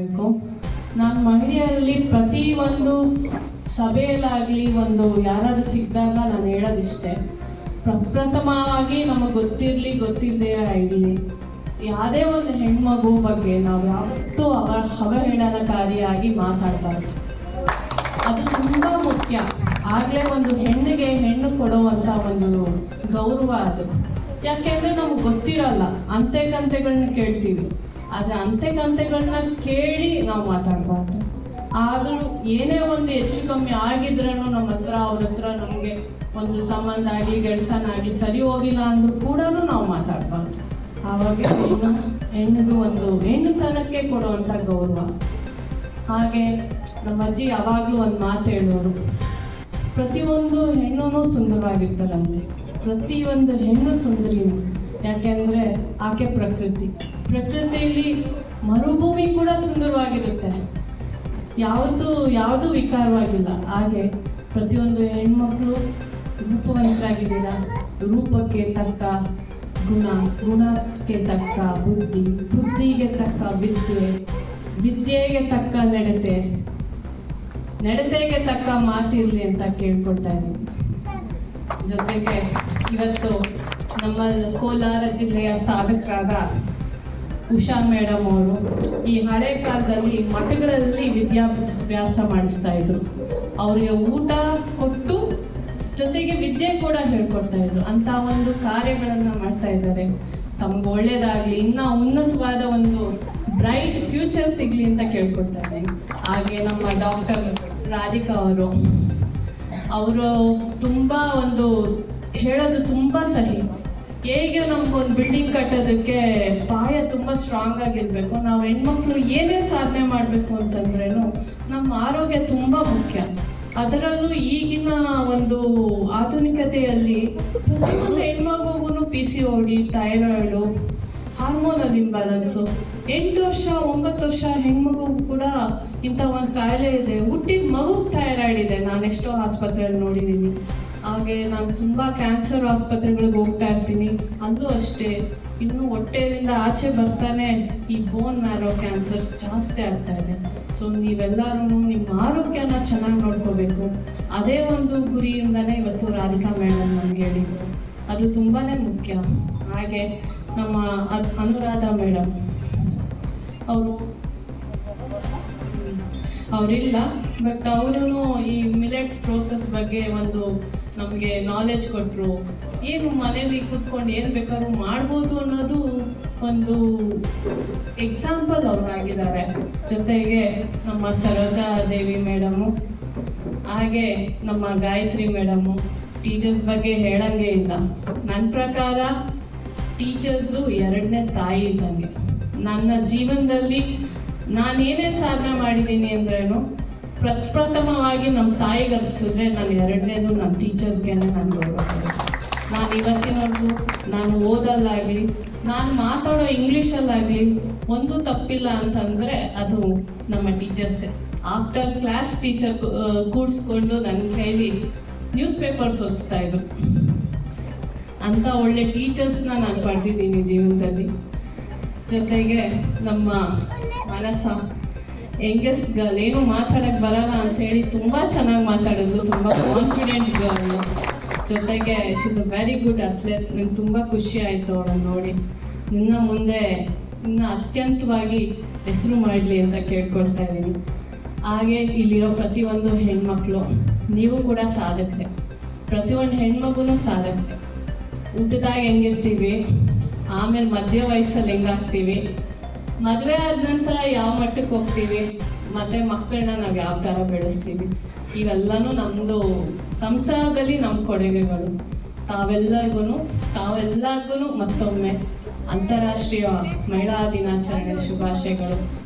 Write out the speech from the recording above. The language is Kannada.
ಮಾಡಬೇಕು. ನಾನು ಮಹಿಳೆಯರಲ್ಲಿ ಪ್ರತಿ ಒಂದು ಸಭೆಯಲ್ಲಾಗಲಿ ಒಂದು ಯಾರಾದರೂ ಸಿಕ್ಕಿದಾಗ ನಾನು ಹೇಳೋದಿಷ್ಟೇ, ಪ್ರಪ್ರಥಮವಾಗಿ ನಮಗೆ ಗೊತ್ತಿಲ್ಲದೆ ಇರಲಿ, ಯಾವುದೇ ಒಂದು ಹೆಣ್ಮಗು ಬಗ್ಗೆ ನಾವು ಯಾವತ್ತೂ ಅವಹೇಳನಕಾರಿಯಾಗಿ ಮಾತಾಡಬಾರ್ದು. ಅದು ತುಂಬ ಮುಖ್ಯ. ಆಗಲೇ ಒಂದು ಹೆಣ್ಣಿಗೆ ಹೆಣ್ಣು ಕೊಡುವಂಥ ಒಂದು ಗೌರವ ಅದು. ಯಾಕೆಂದರೆ ನಮಗೆ ಗೊತ್ತಿರಲ್ಲ, ಅಂತೆಗಂತೆಗಳನ್ನ ಕೇಳ್ತೀವಿ, ಆದರೆ ಅಂತೆಗಂತೆಗಳನ್ನ ಕೇಳಿ ನಾವು ಮಾತಾಡಬಾರ್ದು. ಆದರೂ ಏನೇ ಒಂದು ಹೆಚ್ಚು ಕಮ್ಮಿ ಆಗಿದ್ರೂ ನಮ್ಮ ಹತ್ರ ಅವ್ರ ಹತ್ರ ನಮಗೆ ಒಂದು ಸಂಬಂಧ ಆಗಲಿ ಗೆಳೆತನ ಆಗಲಿ ಸರಿ ಹೋಗಿಲ್ಲ ಅಂದ್ರೂ ಕೂಡ ನಾವು ಮಾತಾಡಬಾರ್ದು. ಆವಾಗ ಹೆಣ್ಣಿಗೂ ಒಂದು ಹೆಣ್ಣುತನಕ್ಕೆ ಕೊಡುವಂಥ ಗೌರವ. ಹಾಗೆ ನಮ್ಮ ಅಜ್ಜಿ ಯಾವಾಗಲೂ ಒಂದು ಮಾತು ಹೇಳೋರು, ಪ್ರತಿಯೊಂದು ಹೆಣ್ಣು ಸುಂದರವಾಗಿರ್ತಾರಂತೆ, ಪ್ರತಿಯೊಂದು ಹೆಣ್ಣು ಸುಂದರಿನೂ. ಯಾಕೆಂದರೆ ಆಕೆ ಪ್ರಕೃತಿಯಲ್ಲಿ ಮರುಭೂಮಿ ಕೂಡ ಸುಂದರವಾಗಿರುತ್ತೆ, ಯಾವುದು ವಿಕಾರವಾಗಿಲ್ಲ. ಹಾಗೆ ಪ್ರತಿಯೊಂದು ಹೆಣ್ಮಕ್ಳು ರೂಪವಂತರಾಗಿದ್ದೀರಾ, ರೂಪಕ್ಕೆ ತಕ್ಕ ಗುಣಕ್ಕೆ ತಕ್ಕ ಬುದ್ಧಿಗೆ ತಕ್ಕ ವಿದ್ಯೆಗೆ ತಕ್ಕ ನಡತೆಗೆ ತಕ್ಕ ಮಾತಿರಲಿ ಅಂತ ಕೇಳ್ಕೊಳ್ತಾ ಇದ್ದೀನಿ. ಜೊತೆಗೆ ಇವತ್ತು ನಮ್ಮ ಕೋಲಾರ ಜಿಲ್ಲೆಯ ಸಾಧಕರಾದ ಉಷಾ ಮೇಡಮ್ ಅವರು ಈ ಹಳೆ ಕಾಲದಲ್ಲಿ ಮಠಗಳಲ್ಲಿ ವಿದ್ಯಾಭ್ಯಾಸ ಮಾಡಿಸ್ತಾ ಇದ್ರು. ಅವರಿಗೆ ಊಟ ಕೊಟ್ಟು ಜೊತೆಗೆ ವಿದ್ಯೆ ಕೂಡ ಹೇಳ್ಕೊಡ್ತಾ ಇದ್ರು. ಅಂತ ಒಂದು ಕಾರ್ಯಗಳನ್ನು ಮಾಡ್ತಾ ಇದ್ದಾರೆ. ತಮಗೆ ಒಳ್ಳೇದಾಗಲಿ, ಇನ್ನೂ ಉನ್ನತವಾದ ಒಂದು ಬ್ರೈಟ್ ಫ್ಯೂಚರ್ ಸಿಗಲಿ ಅಂತ ಕೇಳ್ಕೊಡ್ತಾ ಇದ್ದೀನಿ. ಹಾಗೆ ನಮ್ಮ ಡಾಕ್ಟರ್ ರಾಧಿಕಾ ಅವರು ತುಂಬ ಒಂದು ಹೇಳೋದು ತುಂಬ ಸರಿ. ಹೇಗೆ ನಮಗೊಂದು ಬಿಲ್ಡಿಂಗ್ ಕಟ್ಟೋದಕ್ಕೆ ಪಾಯ ತುಂಬ ಸ್ಟ್ರಾಂಗ್ ಆಗಿರಬೇಕು, ನಾವು ಹೆಣ್ಮಕ್ಳು ಏನೇ ಸಾಧನೆ ಮಾಡಬೇಕು ಅಂತಂದ್ರೂ ನಮ್ಮ ಆರೋಗ್ಯ ತುಂಬ ಮುಖ್ಯ. ಅದರಲ್ಲೂ ಈಗಿನ ಒಂದು ಆಧುನಿಕತೆಯಲ್ಲಿ ಪ್ರತಿಯೊಂದು ಹೆಣ್ಮಗುಗೂ PCOD, ಥೈರಾಯ್ಡು, ಹಾರ್ಮೋನಲ್ ಇಂಬ್ಯಾಲೆನ್ಸು, 8 ವರ್ಷ 9 ವರ್ಷ ಹೆಣ್ಮಗು ಕೂಡ ಇಂಥ ಒಂದು ಕಾಯಿಲೆ ಇದೆ. ಹುಟ್ಟಿದ ಮಗುಗೆ ಥೈರಾಯ್ಡ್ ಇದೆ. ನಾನು ಎಷ್ಟೋ ಆಸ್ಪತ್ರೆಯಲ್ಲಿ ನೋಡಿದ್ದೀನಿ. ಹಾಗೆ ನಾನು ತುಂಬ ಕ್ಯಾನ್ಸರ್ ಆಸ್ಪತ್ರೆಗಳಿಗೆ ಹೋಗ್ತಾ ಇರ್ತೀನಿ, ಅಲ್ಲೂ ಅಷ್ಟೇ. ಇನ್ನು ಹೊಟ್ಟೆಯಿಂದ ಆಚೆ ಬರ್ತಾನೆ ಈ ಬೋನ್ ಮ್ಯಾರೋ ಕ್ಯಾನ್ಸರ್ಸ್ ಜಾಸ್ತಿ ಆಗ್ತಾ ಇದೆ. ಸೊ ನೀವೆಲ್ಲರೂ ನಿಮ್ಮ ಆರೋಗ್ಯನ ಚೆನ್ನಾಗಿ ನೋಡ್ಕೋಬೇಕು. ಅದೇ ಒಂದು ಗುರಿಯಿಂದನೇ ಇವತ್ತು ರಾಧಿಕಾ ಮೇಡಮ್ ನಮ್ಗೆ ಹೇಳಿದ್ರು, ಅದು ತುಂಬಾ ಮುಖ್ಯ. ಹಾಗೆ ನಮ್ಮ ಅನುರಾಧ ಮೇಡಮ್ ಅವರಿಲ್ಲ, ಬಟ್ ಅವರು ಈ ಮಿಲೆಟ್ಸ್ ಪ್ರೋಸೆಸ್ ಬಗ್ಗೆ ಒಂದು ನಮಗೆ ನಾಲೆಜ್ ಕೊಟ್ಟರು. ಏನು ಮನೇಲಿ ಕೂತ್ಕೊಂಡು ಏನು ಬೇಕಾದ್ರೂ ಮಾಡ್ಬೋದು ಅನ್ನೋದು ಒಂದು ಎಕ್ಸಾಂಪಲ್ ಅವರಾಗಿದ್ದಾರೆ. ಜೊತೆಗೆ ನಮ್ಮ ಸರೋಜಾ ದೇವಿ ಮೇಡಮು, ಹಾಗೆ ನಮ್ಮ ಗಾಯತ್ರಿ ಮೇಡಮು. ಟೀಚರ್ಸ್ ಬಗ್ಗೆ ಹೇಳಂಗೆ ಇಲ್ಲ. ನನ್ನ ಪ್ರಕಾರ ಟೀಚರ್ಸು 2ನೇ ತಾಯಿ ಇದ್ದಂಗೆ. ನನ್ನ ಜೀವನದಲ್ಲಿ ನಾನೇನೇ ಸಾಧನೆ ಮಾಡಿದ್ದೀನಿ ಅಂದ್ರೇನು ಪ್ರಪ್ರಥಮವಾಗಿ ನಮ್ಮ ತಾಯಿಗೆ ಅರ್ಪಿಸಿದ್ರೆ ನಾನು 2ನೇದು ನನ್ನ ಟೀಚರ್ಸ್ಗೆ ನಾನು ಗೌರವ. ನಾನು ಇವತ್ತಿನವರೆಗೂ ನಾನು ಓದಲ್ಲಾಗಲಿ, ನಾನು ಮಾತಾಡೋ ಇಂಗ್ಲೀಷಲ್ಲಾಗಲಿ ಒಂದು ತಪ್ಪಿಲ್ಲ ಅಂತಂದರೆ ಅದು ನಮ್ಮ ಟೀಚರ್ಸೇ. ಆಫ್ಟರ್ ಕ್ಲಾಸ್ ಟೀಚರ್ ಕೂಡಿಸ್ಕೊಂಡು ನನ್ನ ಕೈಲಿ ನ್ಯೂಸ್ ಪೇಪರ್ಸ್ ಓದಿಸ್ತಾ ಇದ್ರು. ಅಂಥ ಒಳ್ಳೆ ಟೀಚರ್ಸ್ನ ನಾನು ಪಡೆದಿದ್ದೀನಿ ಜೀವನದಲ್ಲಿ. ಜೊತೆಗೆ ನಮ್ಮ ಮನಸ ಯಂಗೆಸ್ಟ್ ಗರ್ಲ್, ಏನು ಮಾತಾಡೋಕ್ಕೆ ಬರಲ್ಲ ಅಂಥೇಳಿ ತುಂಬ ಚೆನ್ನಾಗಿ ಮಾತಾಡೋದು, ತುಂಬ ಕಾನ್ಫಿಡೆಂಟ್ ಗರ್ಲ್. ಜೊತೆಗೆ she is a very good athlete. ನಂಗೆ ತುಂಬ ಖುಷಿ ಆಯಿತು ಅವಳನ್ನು ನೋಡಿ. ನಿನ್ನ ಮುಂದೆ ಇನ್ನೂ ಅತ್ಯಂತವಾಗಿ ಹೆಸರು ಮಾಡಲಿ ಅಂತ ಕೇಳ್ಕೊಳ್ತಾ ಇದ್ದೀನಿ. ಹಾಗೆ ಇಲ್ಲಿರೋ ಪ್ರತಿಯೊಂದು ಹೆಣ್ಮಕ್ಳು ನೀವು ಕೂಡ ಸಾಧಕ್ರೆ, ಪ್ರತಿಯೊಂದು ಹೆಣ್ಮಗುನೂ ಸಾಧಕ್ರೆ. ಊಟದಾಗ ಹೆಂಗಿರ್ತೀವಿ, ಆಮೇಲೆ ಮಧ್ಯ ವಯಸ್ಸಲ್ಲಿ ಹೆಂಗಾಗ್ತೀವಿ, ಮದುವೆ ಆದ ನಂತರ ಯಾವ ಮಟ್ಟಕ್ಕೆ ಹೋಗ್ತೀವಿ, ಮತ್ತು ಮಕ್ಕಳನ್ನ ನಾವು ಯಾವ ಥರ ಬೆಳೆಸ್ತೀವಿ, ಇವೆಲ್ಲನೂ ನಮ್ಮದು ಸಂಸಾರದಲ್ಲಿ ನಮ್ಮ ಕೊಡುಗೆಗಳು. ತಾವೆಲ್ಲರಿಗೂ ಮತ್ತೊಮ್ಮೆ ಅಂತಾರಾಷ್ಟ್ರೀಯ ಮಹಿಳಾ ದಿನಾಚರಣೆ ಶುಭಾಶಯಗಳು.